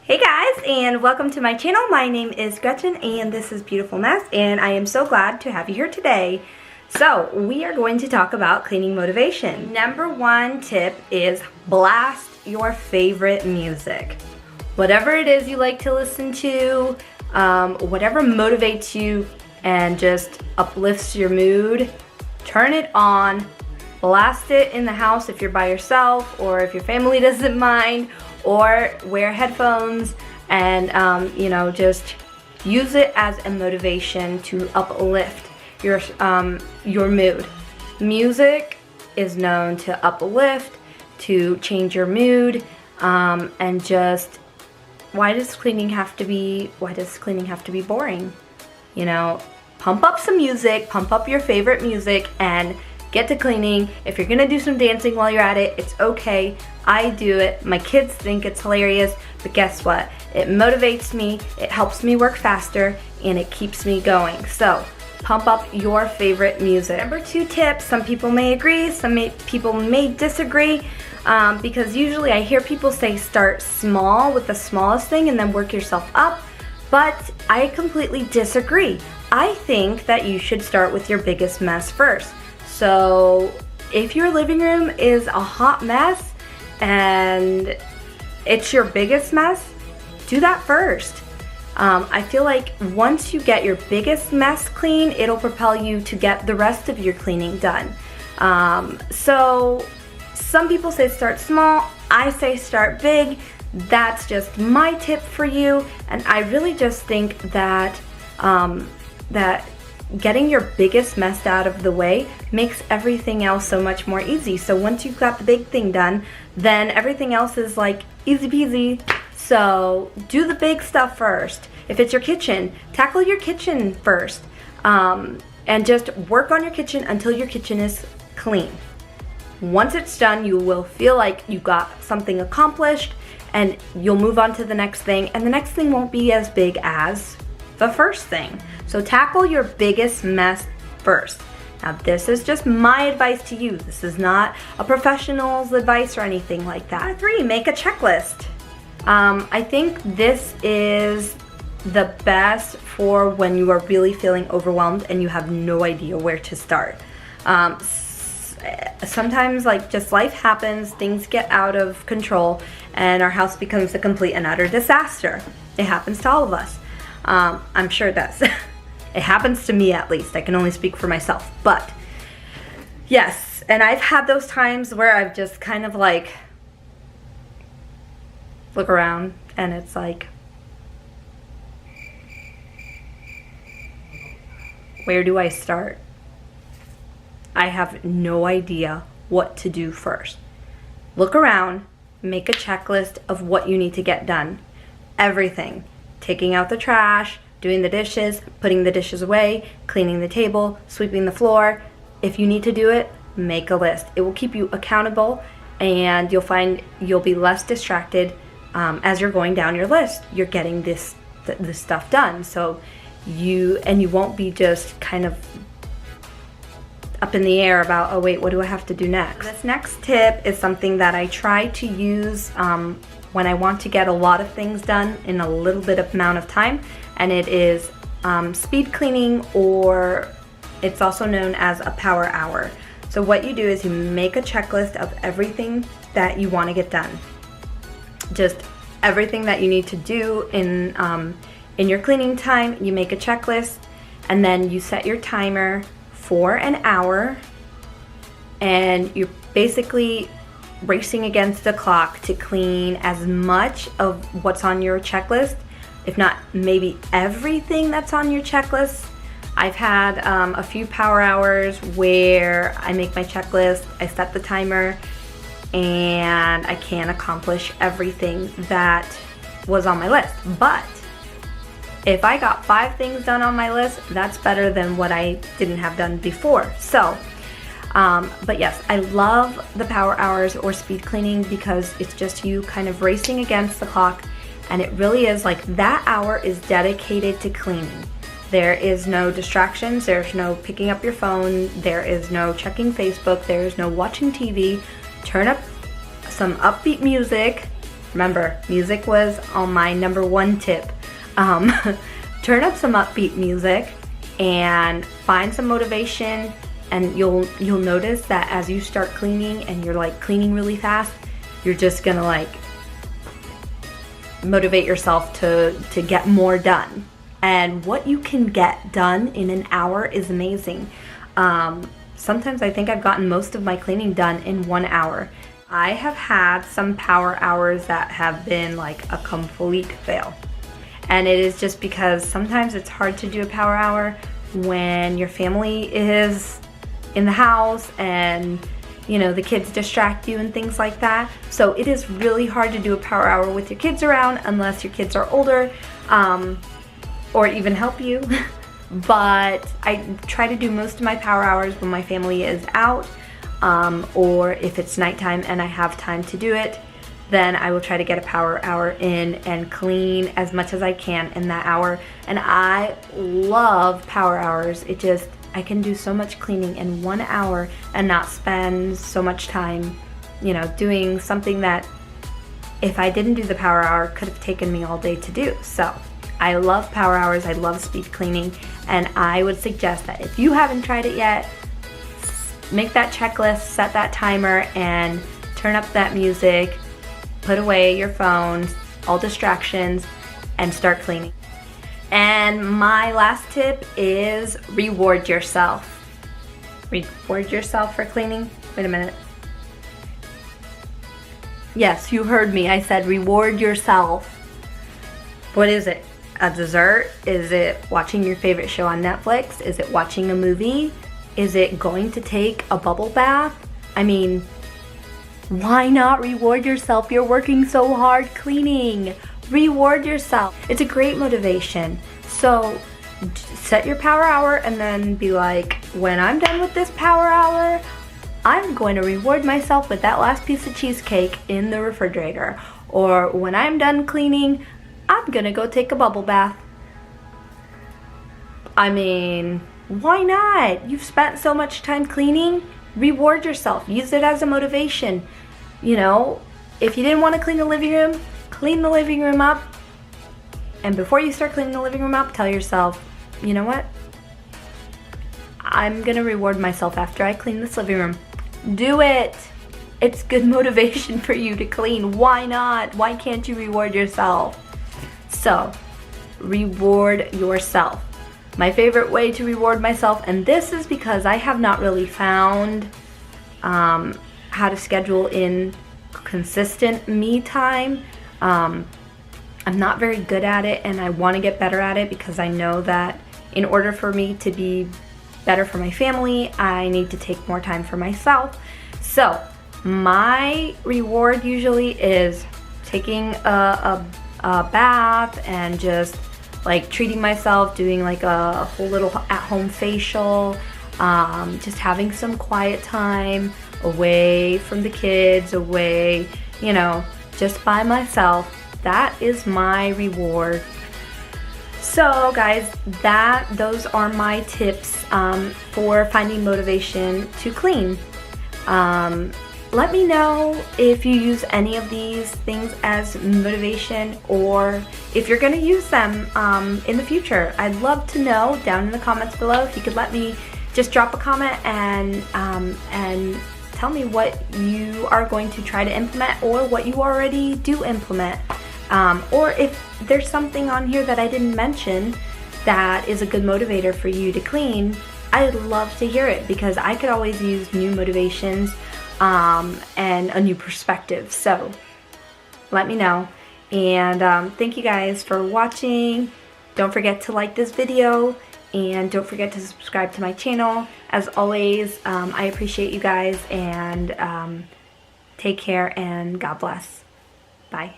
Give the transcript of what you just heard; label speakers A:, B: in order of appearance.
A: Hey guys, and welcome to my channel. My name is Gretchen and this is Beautiful Mess, and I am so glad to have you here today. So we are going to talk about cleaning motivation. Number one tip is blast your favorite music. Whatever it is you like to listen to, whatever motivates you and just uplifts your mood, turn it on, blast it in the house if you're by yourself or if your family doesn't mind, or wear headphones and just use it as a motivation to uplift your mood. Music is known to uplift, to change your mood, and just why does cleaning have to be boring? You know, pump up some music, pump up your favorite music, and get to cleaning. If you're gonna do some dancing while you're at it, it's okay. I do it. My kids think it's hilarious, but guess what? It motivates me, it helps me work faster, and it keeps me going. So, pump up your favorite music. Number two tip, some people may agree, people may disagree, because usually I hear people say start small with the smallest thing and then work yourself up, but I completely disagree. I think that you should start with your biggest mess first. So if your living room is a hot mess and it's your biggest mess, do that first. I feel like once you get your biggest mess clean, it'll propel you to get the rest of your cleaning done. So some people say start small, I say start big. That's just my tip for you, and I really just think that getting your biggest mess out of the way makes everything else so much more easy. So once you've got the big thing done, then everything else is like easy peasy. So do the big stuff first. If it's your kitchen, tackle your kitchen first, and just work on your kitchen until your kitchen is clean. Once it's done, you will feel like you got something accomplished, and you'll move on to the next thing, and the next thing won't be as big as the first thing. So tackle your biggest mess first. Now this is just my advice to you. This is not a professional's advice or anything like that. Number three, make a checklist. I think this is the best for when you are really feeling overwhelmed and you have no idea where to start. Sometimes just life happens, things get out of control, and our house becomes a complete and utter disaster. It happens to all of us. I'm sure it does. It happens to me, at least. I can only speak for myself. But yes, and I've had those times where I've just kind of look around and it's like, where do I start? I have no idea what to do first. Look around, make a checklist of what you need to get done. Everything. Taking out the trash, doing the dishes, putting the dishes away, cleaning the table, sweeping the floor. If you need to do it, make a list. It will keep you accountable, and you'll find you'll be less distracted as you're going down your list. You're getting this stuff done, so you won't be just kind of up in the air about, oh wait, what do I have to do next? This next tip is something that I try to use when I want to get a lot of things done in a little bit of amount of time, and it is speed cleaning, or it's also known as a power hour. So what you do is you make a checklist of everything that you want to get done. Just everything that you need to do in your cleaning time, you make a checklist, and then you set your timer for an hour, and you're basically racing against the clock to clean as much of what's on your checklist, if not maybe everything that's on your checklist. I've had a few power hours where I make my checklist, I set the timer, and I can't accomplish everything that was on my list. But if I got 5 things done on my list, that's better than what I didn't have done before. So, but yes, I love the power hours or speed cleaning because it's just you kind of racing against the clock, and it really is like that hour is dedicated to cleaning. There is no distractions, there's no picking up your phone, there is no checking Facebook, there is no watching TV. Turn up some upbeat music Remember, music was on my #1 tip. Turn up some upbeat music and find some motivation, and you'll notice that as you start cleaning and you're like cleaning really fast, you're just gonna like motivate yourself to get more done. And what you can get done in an hour is amazing. Sometimes I think I've gotten most of my cleaning done in 1 hour. I have had some power hours that have been like a complete fail. And it is just because sometimes it's hard to do a power hour when your family is in the house and you know the kids distract you and things like that. So it is really hard to do a power hour with your kids around unless your kids are older or even help you. But I try to do most of my power hours when my family is out, or if it's nighttime and I have time to do it, then I will try to get a power hour in and clean as much as I can in that hour. And I love power hours. I can do so much cleaning in 1 hour and not spend so much time, you know, doing something that if I didn't do the power hour could have taken me all day to do. So I love power hours, I love speed cleaning, and I would suggest that if you haven't tried it yet, make that checklist, set that timer, and turn up that music, put away your phones, all distractions, and start cleaning. And my last tip is reward yourself. Reward yourself for cleaning? Wait a minute. Yes, you heard me. I said reward yourself. What is it? A dessert? Is it watching your favorite show on Netflix? Is it watching a movie? Is it going to take a bubble bath? I mean, why not reward yourself? You're working so hard cleaning. Reward yourself. It's a great motivation. So set your power hour and then be like, when I'm done with this power hour, I'm going to reward myself with that last piece of cheesecake in the refrigerator. Or when I'm done cleaning, I'm gonna go take a bubble bath. I mean, why not? You've spent so much time cleaning. Reward yourself. Use it as a motivation. You know, if you didn't want to clean the living room up. And before you start cleaning the living room up, tell yourself, you know what? I'm gonna reward myself after I clean this living room. Do it. It's good motivation for you to clean. Why not? Why can't you reward yourself? So, reward yourself. My favorite way to reward myself, and this is because I have not really found how to schedule in consistent me time. I'm not very good at it, and I want to get better at it because I know that in order for me to be better for my family, I need to take more time for myself. So my reward usually is taking a bath and just like treating myself, doing like a whole little at-home facial, just having some quiet time away from the kids, away, you know, just by myself. That is my reward. So guys, those are my tips for finding motivation to clean. Let me know if you use any of these things as motivation, or if you're gonna use them in the future. I'd love to know down in the comments below. If you could let me just drop a comment and tell me what you are going to try to implement or what you already do implement. Or if there's something on here that I didn't mention that is a good motivator for you to clean, I'd love to hear it because I could always use new motivations and a new perspective. So let me know. And thank you guys for watching. Don't forget to like this video and don't forget to subscribe to my channel. As always, I appreciate you guys, and take care and God bless. Bye.